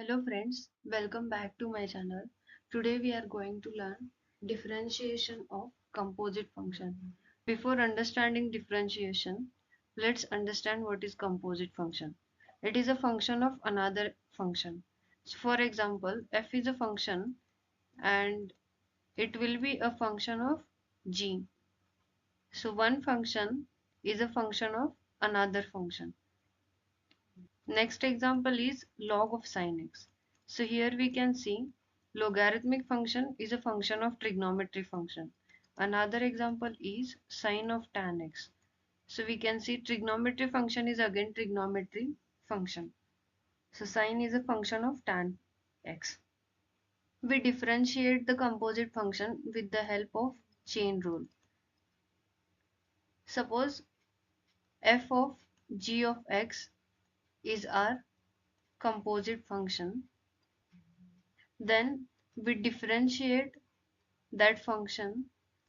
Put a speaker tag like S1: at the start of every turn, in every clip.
S1: Hello friends, welcome back to my channel. Today we are going to learn differentiation of composite function. Before understanding differentiation, let's understand what is composite function. It is a function of another function. So for example, f is a function and it will be a function of g. So one function is a function of another function. Next example is log of sin x. So here we can see logarithmic function is a function of trigonometry function. Another example is sine of tan x. So we can see trigonometry function is again trigonometry function. So sine is a function of tan x. We differentiate the composite function with the help of chain rule. Suppose f of g of x is our composite function. Then we differentiate that function,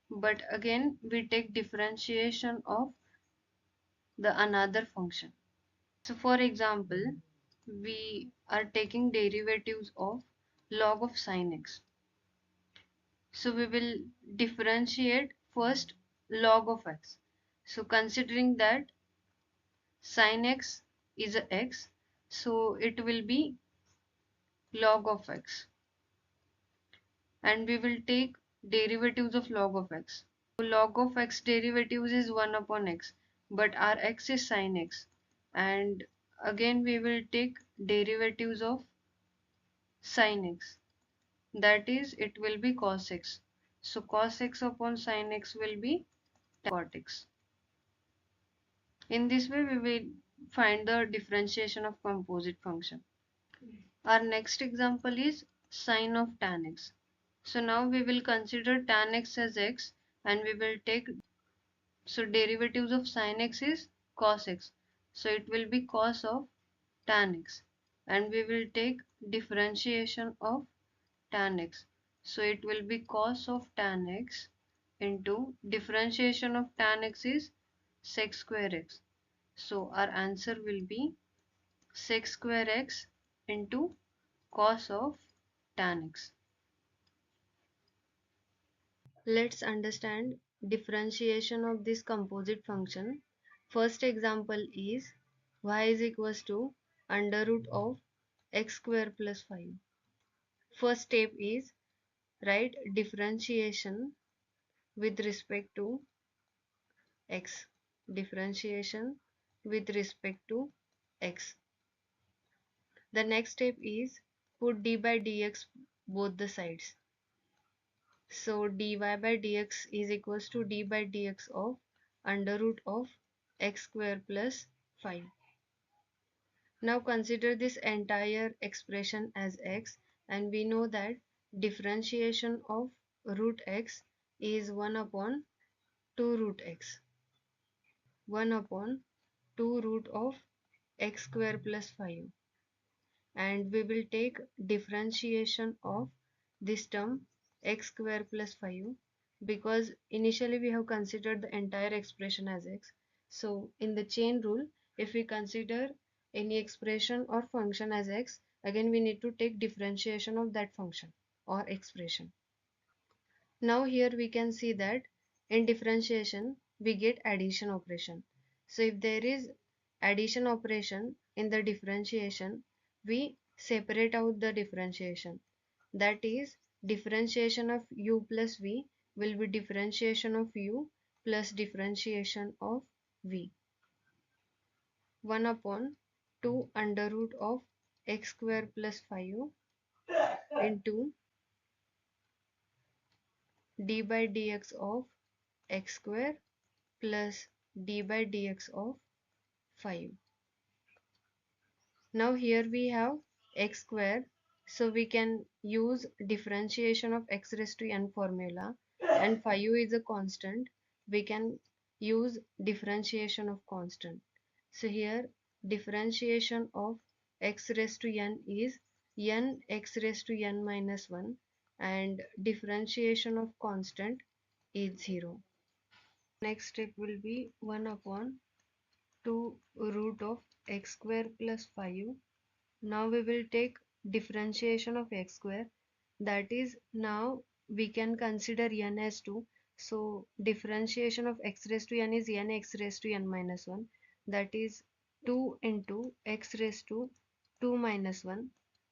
S1: but again we take differentiation of the another function. So for example, we are taking derivatives of log of sin x. So we will differentiate first log of x. So considering that sin x is a x, so it will be log of x, and we will take derivatives of log of x. So log of x derivatives is 1 upon x, but our x is sin x, and again we will take derivatives of sin x, that is it will be cos x. So cos x upon sin x will be cot x. In this way we will find the differentiation of composite function. Our next example is sine of tan x. So now we will consider tan x as x, and we will take, so derivatives of sin x is cos x. So it will be cos of tan x, and we will take differentiation of tan x. So it will be cos of tan x into differentiation of tan x is sec square x. So our answer will be sec square x into cos of tan x. Let's understand differentiation of this composite function. First example is y is equals to under root of x square plus 5. First step is write differentiation with respect to x. Differentiation with respect to x. The next step is put d by dx both the sides. So dy by dx is equals to d by dx of under root of x square plus 5. Now consider this entire expression as x, and we know that differentiation of root x is 1 upon 2 root x. 1 upon 2 root of x square plus 5. And we will take differentiation of this term x square plus 5, because initially we have considered the entire expression as x. So in the chain rule, if we consider any expression or function as x, again we need to take differentiation of that function or expression. Now here we can see that in differentiation we get addition operation. So if there is addition operation in the differentiation, we separate out the differentiation. That is, differentiation of u plus v will be differentiation of u plus differentiation of v. 1 upon 2 under root of x square plus 5 into d by dx of x square plus d by dx of 5. Now here we have x square, so we can use differentiation of x raised to n formula, and 5 is a constant, we can use differentiation of constant. So here differentiation of x raised to n is n x raised to n minus 1, and differentiation of constant is 0. Next step will be 1 upon 2 root of x square plus 5. Now we will take differentiation of x square, that is, now we can consider n as 2. So differentiation of x raised to n is n x raised to n minus 1, that is 2 into x raised to 2 minus 1,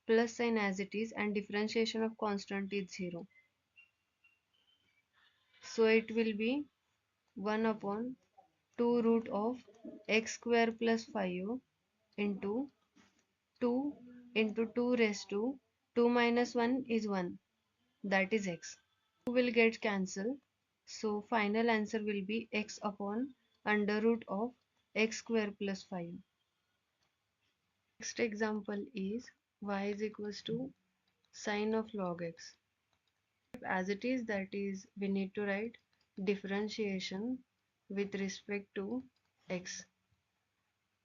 S1: plus sign as it is, and differentiation of constant is 0. So it will be 1 upon 2 root of x square plus 5 into 2 into 2 raised to 2 minus 1 is 1, that is x. 2 will get cancelled. So final answer will be x upon under root of x square plus 5. Next example is y is equals to sine of log x. As it is, that is, we need to write differentiation with respect to x.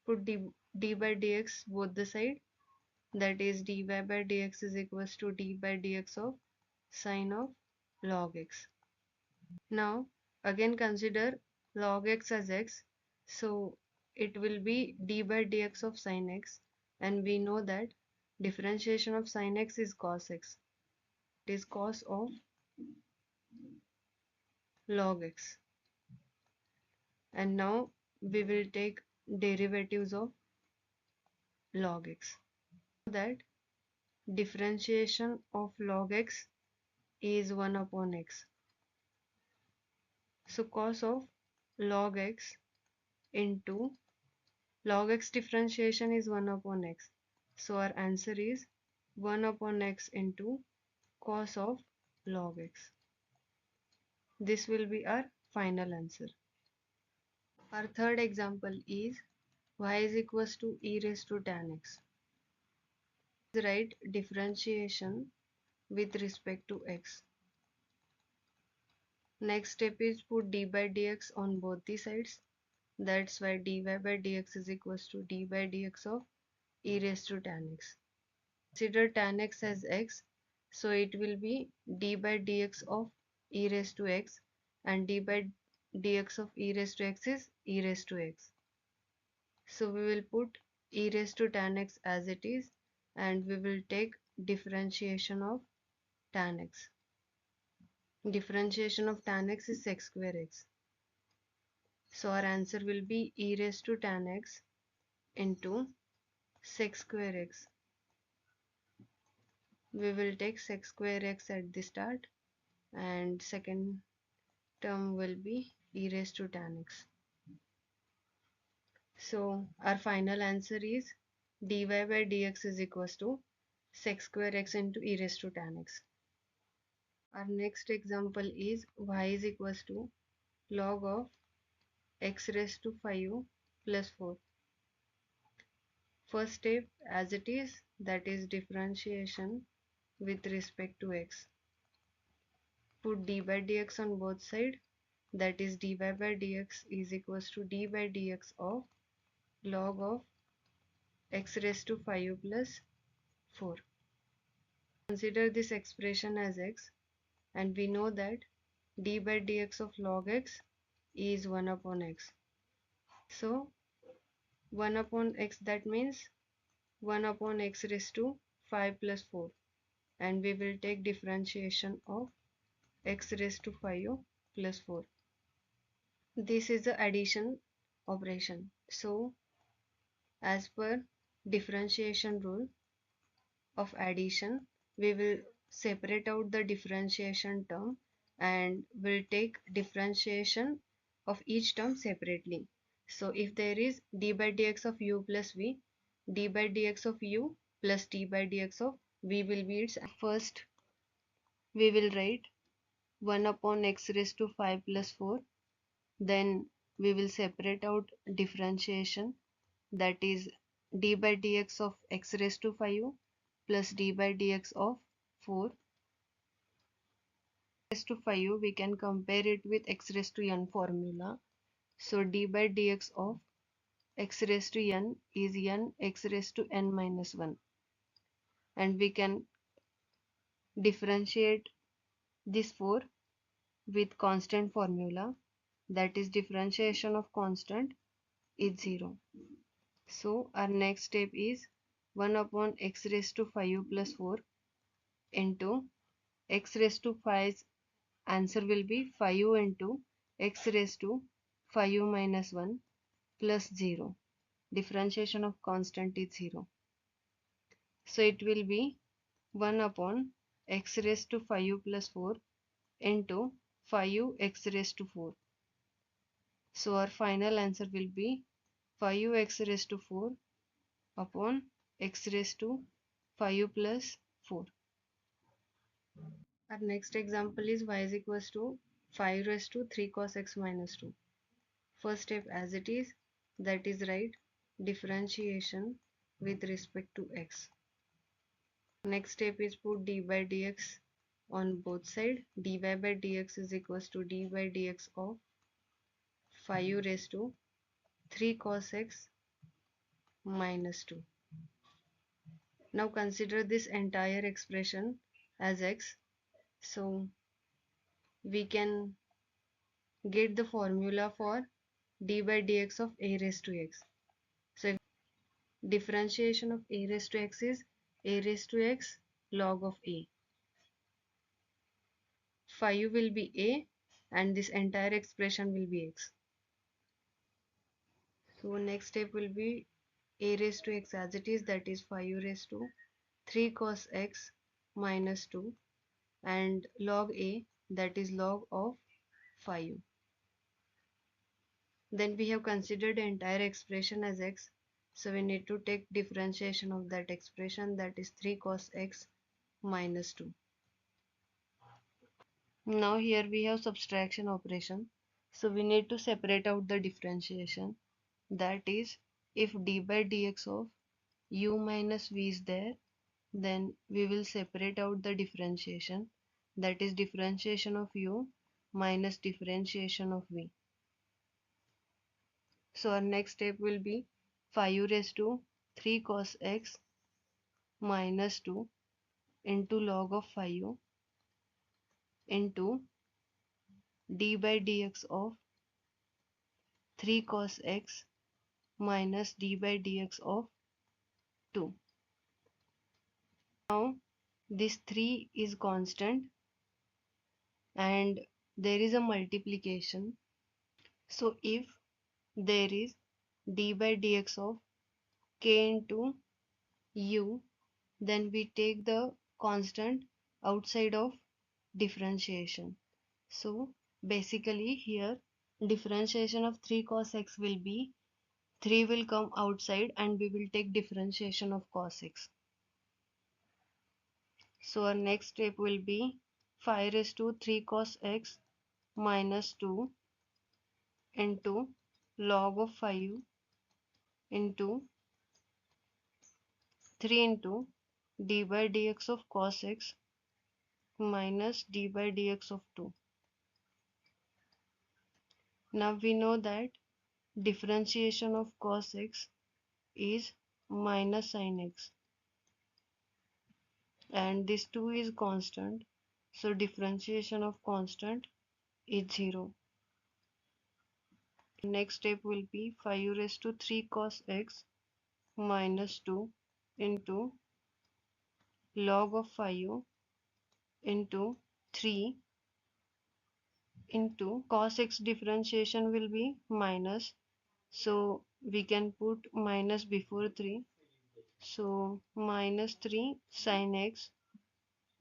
S1: Put d by dx both the side, that is dy by dx is equals to d by dx of sine of log x. Now again consider log x as x, so it will be d by dx of sine x, and we know that differentiation of sine x is cos x. It is cos of log x. And now we will take derivatives of log x. So that differentiation of log x is 1 upon x. So cos of log x into log x differentiation is 1 upon x. So our answer is 1 upon x into cos of log x. This will be our final answer. Our third example is y is equals to e raised to tan x. Write differentiation with respect to x. Next step is put d by dx on both the sides. That's why dy by dx is equals to d by dx of e raised to tan x. Consider tan x as x, so it will be d by dx of e raised to x, and d by dx of e raised to x is e raised to x. So we will put e raised to tan x as it is, and we will take differentiation of tan x. Differentiation of tan x is sec square x. So our answer will be e raised to tan x into sec square x. We will take sec square x at the start, and second term will be e raised to tan x. So our final answer is dy by dx is equals to sec square x into e raised to tan x. Our next example is y is equals to log of x raised to 5 plus 4. First step as it is, that is differentiation with respect to x. Put d by dx on both sides, that is dy by dx is equals to d by dx of log of x raised to 5 plus 4. Consider this expression as x, and we know that d by dx of log x is 1 upon x. So 1 upon x, that means 1 upon x raised to 5 plus 4, and we will take differentiation of x raised to 5 plus 4. This is the addition operation. So as per differentiation rule of addition, we will separate out the differentiation term and will take differentiation of each term separately. So if there is d by dx of u plus v, d by dx of u plus d by dx of v will be its. First we will write 1 upon x raised to 5 plus 4, then we will separate out differentiation, that is d by dx of x raised to 5 plus d by dx of 4. Raised to 5 we can compare it with x raised to n formula. So d by dx of x raised to n is n x raised to n minus 1, and we can differentiate this 4 with constant formula, that is differentiation of constant is 0. So our next step is 1 upon x raised to 5 plus 4 into x raised to 5, answer will be 5 into x raised to 5 minus 1 plus 0. Differentiation of constant is 0. So it will be 1 upon x raised to 5 plus 4 into 5x raised to 4. So our final answer will be 5x raised to 4 upon x raised to 5 plus 4. Our next example is y is equals to 5 raised to 3 cos x minus 2. First step as it is, that is right, differentiation with respect to x. Next step is put d by dx on both sides. Dy by dx is equals to d by dx of 5 raised to 3 cos x minus 2. Now consider this entire expression as x. So we can get the formula for d by dx of a raised to x. So differentiation of a raised to x is a raised to x log of a. 5 will be a and this entire expression will be x. So next step will be a raised to x as it is, that is 5 raised to 3 cos x minus 2 and log a, that is log of 5. Then we have considered the entire expression as x, so we need to take differentiation of that expression, that is 3 cos x minus 2. Now here we have subtraction operation, so we need to separate out the differentiation, that is if d by dx of u minus v is there, then we will separate out the differentiation, that is differentiation of u minus differentiation of v. So our next step will be 5 raised to 3 cos x minus 2 into log of 5 into d by dx of 3 cos x minus d by dx of 2. Now this 3 is constant and there is a multiplication. So if there is d by dx of k into u, then we take the constant outside of differentiation. So basically here differentiation of 3 cos x will be 3 will come outside and we will take differentiation of cos x. So our next step will be 5 raised to 3 cos x minus 2 into log of 5 into 3 into d by dx of cos x minus d by dx of 2. Now we know that differentiation of cos x is minus sin x and this 2 is constant, so differentiation of constant is 0. Next step will be 5 raised to 3 cos x minus 2 into log of 5 into 3 into cos x, differentiation will be minus, so we can put minus before 3, so minus 3 sin x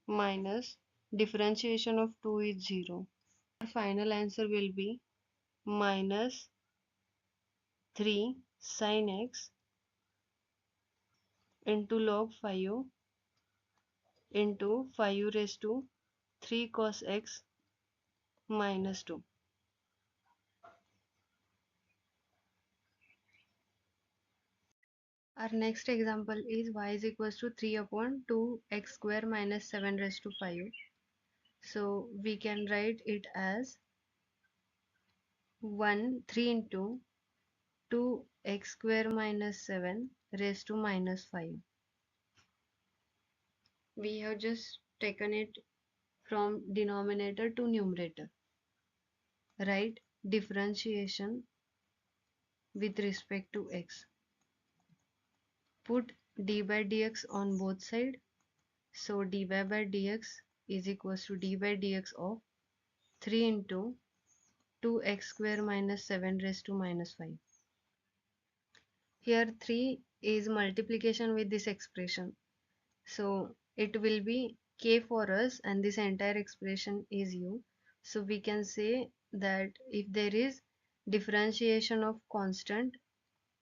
S1: minus differentiation of 2 is 0. Our final answer will be minus 3 sin x into log 5 into 5 raised to 3 cos x minus 2. Our next example is y is equals to 3 upon 2x square minus 7 raised to 5. So we can write it as 3 into 2x square minus 7 raised to minus 5. We have just taken it from denominator to numerator. Write differentiation with respect to x. Put dy by dx on both sides. So dy by dx is equals to dy by dx of 3 into 2x square minus 7 raised to minus 5. Here 3 is multiplication with this expression. So it will be k for us and this entire expression is u. So we can say that if there is differentiation of constant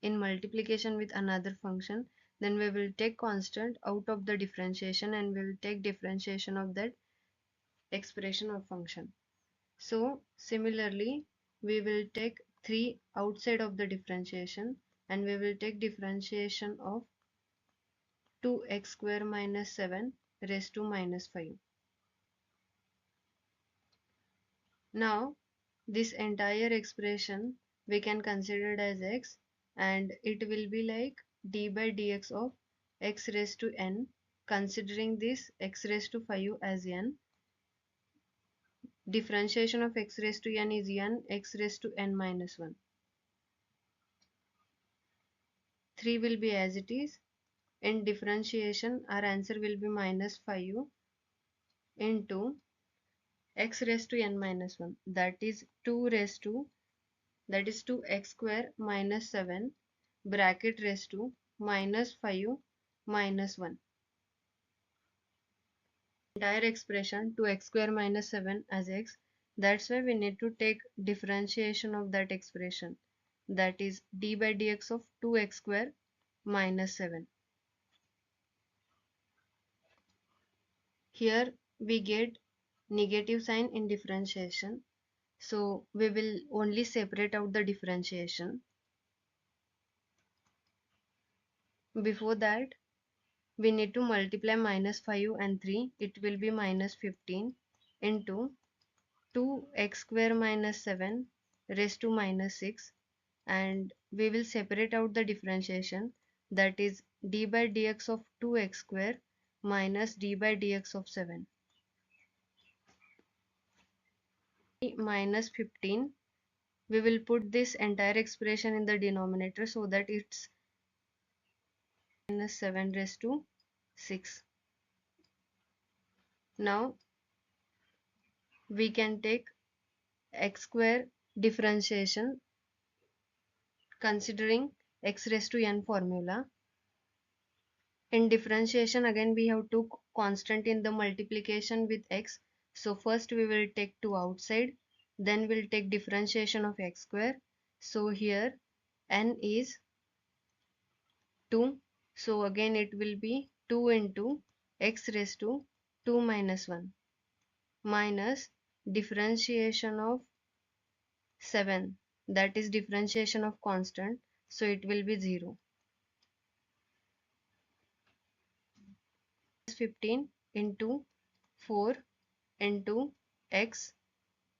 S1: in multiplication with another function, then we will take constant out of the differentiation and we will take differentiation of that expression or function. So similarly, we will take 3 outside of the differentiation and we will take differentiation of 2x square minus 7 raised to minus 5. Now this entire expression we can consider it as x and it will be like d by dx of x raised to n, considering this x raised to 5 as n. Differentiation of x raised to n is n x raised to n minus 1. 3 will be as it is. In differentiation our answer will be minus 5 into x raised to n minus 1, that is 2 raised to, that is 2x square minus 7 bracket raised to minus 5 minus 1. Entire expression 2x square minus 7 as x. That's why we need to take differentiation of that expression, that is d by dx of 2x square minus 7. Here we get negative sign in differentiation, so we will only separate out the differentiation. Before that we need to multiply minus 5 and 3, it will be minus 15 into 2x square minus 7 raised to minus 6, and we will separate out the differentiation, that is d by dx of 2x square minus d by dx of 7. Minus 15, we will put this entire expression in the denominator so that it's minus 7 raised to 6. Now we can take x square differentiation considering x raised to n formula. In differentiation again we have two constant in the multiplication with x. So first we will take 2 outside, then we'll take differentiation of x square. So here n is 2. So again it will be 2 into x raised to 2 minus 1 minus differentiation of 7, that is differentiation of constant, so it will be 0. 15 into 4 into x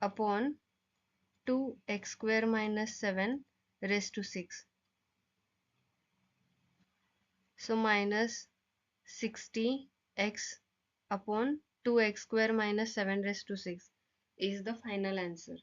S1: upon 2x square minus 7 raised to 6. So minus 60x upon 2x square minus 7 raised to 6 is the final answer.